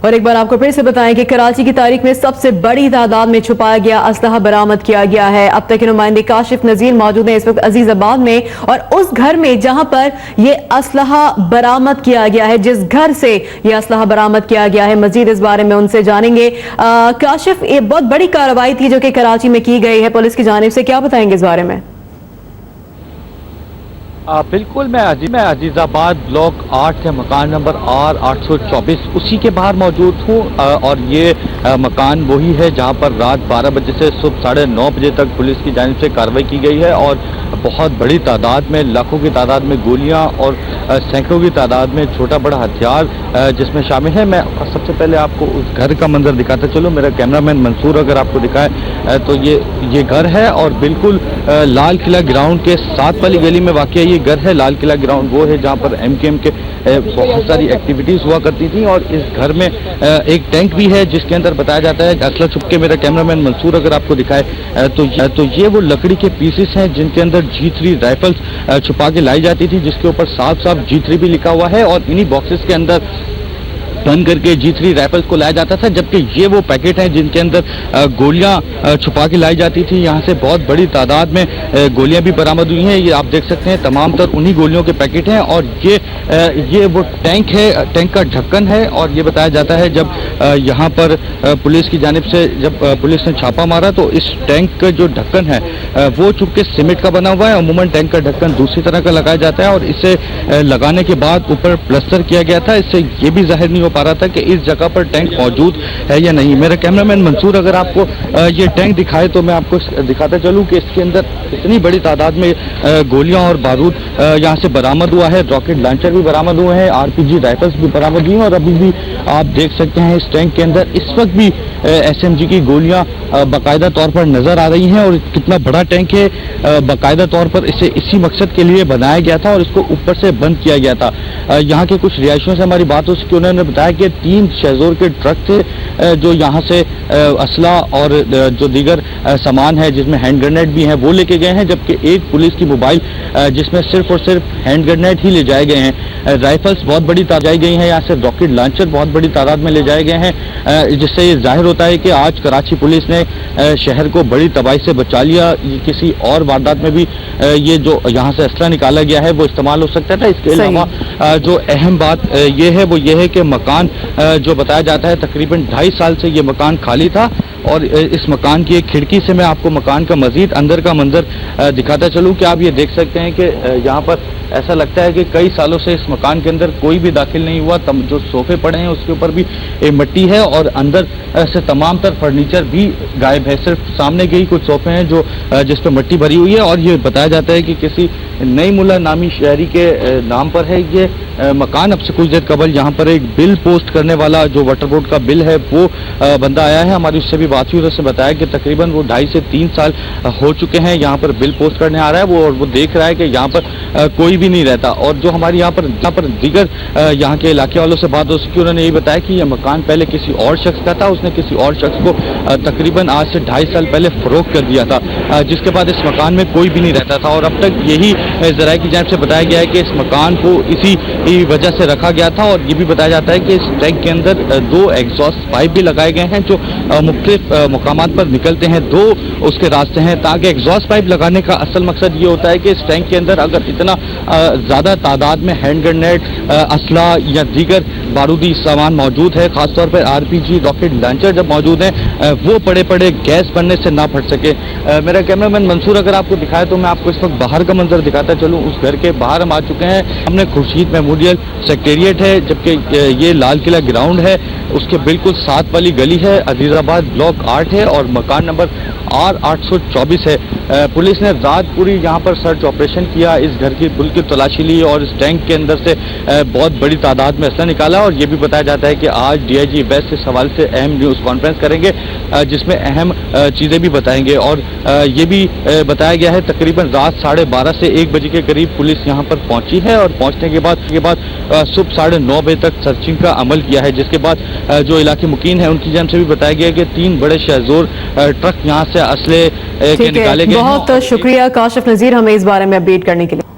اور ایک بار آپ کو پھر سے بتائیں کہ کراچی کی تاریخ میں سب سے بڑی تعداد میں چھپایا گیا اسلحہ برآمد کیا گیا ہے۔ اب تک کے نمائندے کاشف نذیر موجود ہیں اس وقت عزیز آباد میں، اور اس گھر میں جہاں پر یہ اسلحہ برآمد کیا گیا ہے، جس گھر سے یہ اسلحہ برآمد کیا گیا ہے، مزید اس بارے میں ان سے جانیں گے۔ کاشف، یہ بہت بڑی کارروائی تھی جو کہ کراچی میں کی گئی ہے پولیس کی جانب سے، کیا بتائیں گے اس بارے میں؟ بالکل، میں عزیز آباد بلاک 8 سے مکان نمبر R824 اسی کے باہر موجود ہوں، اور یہ مکان وہی ہے جہاں پر رات 12 بجے سے صبح 9:30 بجے تک پولیس کی جانب سے کارروائی کی گئی ہے، اور بہت بڑی تعداد میں، لاکھوں کی تعداد میں گولیاں اور سینکڑوں کی تعداد میں چھوٹا بڑا ہتھیار جس میں شامل ہے۔ میں سب سے پہلے آپ کو اس گھر کا منظر دکھاتا چلوں، میرا کیمرہ مین منصور اگر آپ کو دکھائے تو یہ گھر ہے، اور بالکل لال قلعہ گراؤنڈ کے ساتھ والی گلی میں واقع یہ گھر ہے۔ لال قلعہ گراؤنڈ وہ ہے جہاں پر ایم کے بہت ساری ایکٹیویٹیز ہوا کرتی تھیں، اور اس گھر میں ایک ٹینک بھی ہے جس کے اندر بتایا جاتا ہے اسلحہ چھپ کے، میرا کیمرہ مین منصور اگر آپ کو دکھائے تو یہ وہ لکڑی کے پیسز ہیں جن کے اندر G3 رائفلز چھپا کے لائی جاتی تھی، جس کے اوپر صاف G3 بھی لکھا ہوا ہے، اور انہی باکسز کے اندر بند کر کے G3 رائفلز کو لایا جاتا تھا، جبکہ یہ وہ پیکٹ ہیں جن کے اندر گولیاں چھپا کے لائی جاتی تھی۔ یہاں سے بہت بڑی تعداد میں گولیاں بھی برآمد ہوئی ہیں، یہ آپ دیکھ سکتے ہیں تمام تر انہی گولیوں کے پیکٹ ہیں، اور یہ وہ ٹینک ہے، ٹینک کا ڈھکن ہے، اور یہ بتایا جاتا ہے جب یہاں پر پولیس کی جانب سے جب پولیس نے چھاپا مارا تو اس ٹینک کا جو ڈھکن ہے وہ چونکہ سیمنٹ کا بنا ہوا ہے، عموماً ٹینک کا ڈھکن دوسری طرح کا لگایا جاتا ہے، اور اسے لگانے کے بعد اوپر پلسٹر کیا گیا تھا، اس سے یہ بھی ظاہر نہیں ہو پا رہا تھا کہ اس جگہ پر ٹینک موجود ہے یا نہیں۔ میرا کیمرہ مین منصور اگر آپ کو یہ ٹینک دکھائے تو میں آپ کو دکھاتا چلوں کہ اس کے اندر اتنی بڑی تعداد میں گولیاں اور بارود یہاں سے برآمد ہوا ہے، راکٹ لانچر بھی برآمد ہوئے ہیں، RPG رائفلز بھی برآمد ہوئی ہیں، اور ابھی بھی آپ دیکھ سکتے ہیں اس ٹینک کے اندر اس وقت بھی SMG کی گولیاں باقاعدہ طور پر نظر آ رہی ہیں، اور کتنا بڑا ٹینک ہے، باقاعدہ طور پر اسے اسی مقصد کے لیے بنایا گیا تھا اور اس کو اوپر سے بند کیا گیا تھا۔ یہاں کے کچھ رہائشیوں سے ہماری بات ہو سکی، انہوں نے بتایا کہ 3 شہزور کے ٹرک تھے جو یہاں سے اسلحہ اور جو دیگر سامان ہے جس میں ہینڈ گرنیڈ بھی ہیں وہ لے کے گئے ہیں، جبکہ ایک پولیس کی موبائل جس میں صرف اور صرف ہینڈ گرنیڈ ہی لے جائے گئے ہیں۔ رائفلز بہت بڑی تعداد گئی ہیں، یہاں سے راکٹ لانچر بہت بڑی تعداد میں لے جائے گئے ہیں، جس سے یہ ظاہر ہوتا ہے کہ آج کراچی پولیس نے شہر کو بڑی تباہی سے بچا لیا۔ کسی اور واردات میں بھی یہ جو یہاں سے اسلحہ نکالا گیا ہے وہ استعمال ہو سکتا تھا۔ اس کے علاوہ جو اہم بات یہ ہے وہ یہ ہے کہ مکان جو بتایا جاتا ہے تقریباً 2.5 سال سے یہ مکان خالی تھا، اور اس مکان کی ایک کھڑکی سے میں آپ کو مکان کا مزید اندر کا منظر دکھاتا چلوں کہ آپ یہ دیکھ سکتے ہیں کہ یہاں پر ایسا لگتا ہے کہ کئی سالوں سے اس مکان کے اندر کوئی بھی داخل نہیں ہوا۔ جو صوفے پڑے ہیں اس کے اوپر بھی مٹی ہے، اور اندر سے تمام تر فرنیچر بھی غائب ہے، صرف سامنے کے ہی کچھ صوفے ہیں جس پہ مٹی بھری ہوئی ہے، اور یہ بتایا جاتا ہے کہ کسی نئی ملا نامی شہری کے نام پر ہے یہ مکان۔ اب سے کچھ دیر قبل یہاں پر ایک بل پوسٹ کرنے والا جو واٹر بورڈ کا بل ہے وہ بندہ آیا ہے، ہماری اس سے بھی بات ہوئی، اس نے بتایا کہ تقریباً وہ 2.5 سے 3 سال ہو چکے ہیں یہاں پر بل پوسٹ کرنے آ رہا ہے، وہ دیکھ رہا ہے کہ یہاں پر کوئی بھی نہیں رہتا۔ اور جو ہماری یہاں پر دیگر یہاں کے علاقے والوں سے بات ہو سکی، انہوں نے یہ بتایا کہ یہ مکان پہلے کسی اور شخص کا تھا، اس نے کسی اور شخص کو تقریباً آج سے 2.5 سال پہلے فروخت کر دیا تھا، جس کے بعد اس مکان میں کوئی بھی نہیں رہتا تھا، اور اب تک یہی ذرائع کی جانب سے بتایا گیا ہے کہ اس مکان کو اسی وجہ سے رکھا گیا تھا۔ اور یہ بھی بتایا جاتا ہے کہ اس ٹینک کے اندر 2 ایگزاسٹ پائپ بھی لگائے گئے ہیں جو مختلف مقامات پر نکلتے ہیں، 2 اس کے راستے ہیں، تاکہ ایگزاسٹ پائپ لگانے کا اصل مقصد یہ ہوتا ہے کہ اس ٹینک کے اندر اگر اتنا زیادہ تعداد میں ہینڈ گرنیڈ، اسلحہ یا دیگر بارودی سامان موجود ہے، خاص طور پر RPG راکٹ لانچر جب موجود ہیں، وہ پڑے گیس بننے سے نہ پھٹ سکے۔ میرا کیمرہ مین منصور اگر آپ کو دکھائے تو میں آپ کو اس وقت باہر کا منظر دکھاتا چلوں۔ اس گھر کے باہر ہم آ چکے ہیں، ہم نے خورشید میموریل سیکریٹریٹ ہے، جبکہ یہ لال قلعہ گراؤنڈ ہے، اس کے بالکل ساتھ والی گلی ہے، عزیز آباد بلاک 8 ہے، اور مکان نمبر R824 ہے۔ پولیس نے رات پوری یہاں پر سرچ آپریشن کیا، اس گھر کی پل کی تلاشی لی، اور اس ٹینک کے اندر سے بہت بڑی تعداد میں اسلحہ نکالا، اور یہ بھی بتایا جاتا ہے کہ آج DIG ویسٹ اس حوالے سے اہم نیوز کانفرنس کریں گے جس میں اہم چیزیں بھی بتائیں گے، اور یہ بھی بتایا گیا ہے تقریباً رات 12:30 سے 1 بجے کے قریب پولیس یہاں پر پہنچی ہے، اور پہنچنے کے بعد صبح 9:30 بجے تک سرچنگ کا عمل کیا ہے، جس کے بعد جو علاقے مکین ہیں ان کی جانب سے بھی بتایا گیا کہ 3 بڑے شہزور ٹرک یہاں سے اسلحے کے نکالے گئے ہیں۔ بہت شکریہ کاشف نذیر ہمیں اس بارے میں اپڈیٹ کرنے کے لیے۔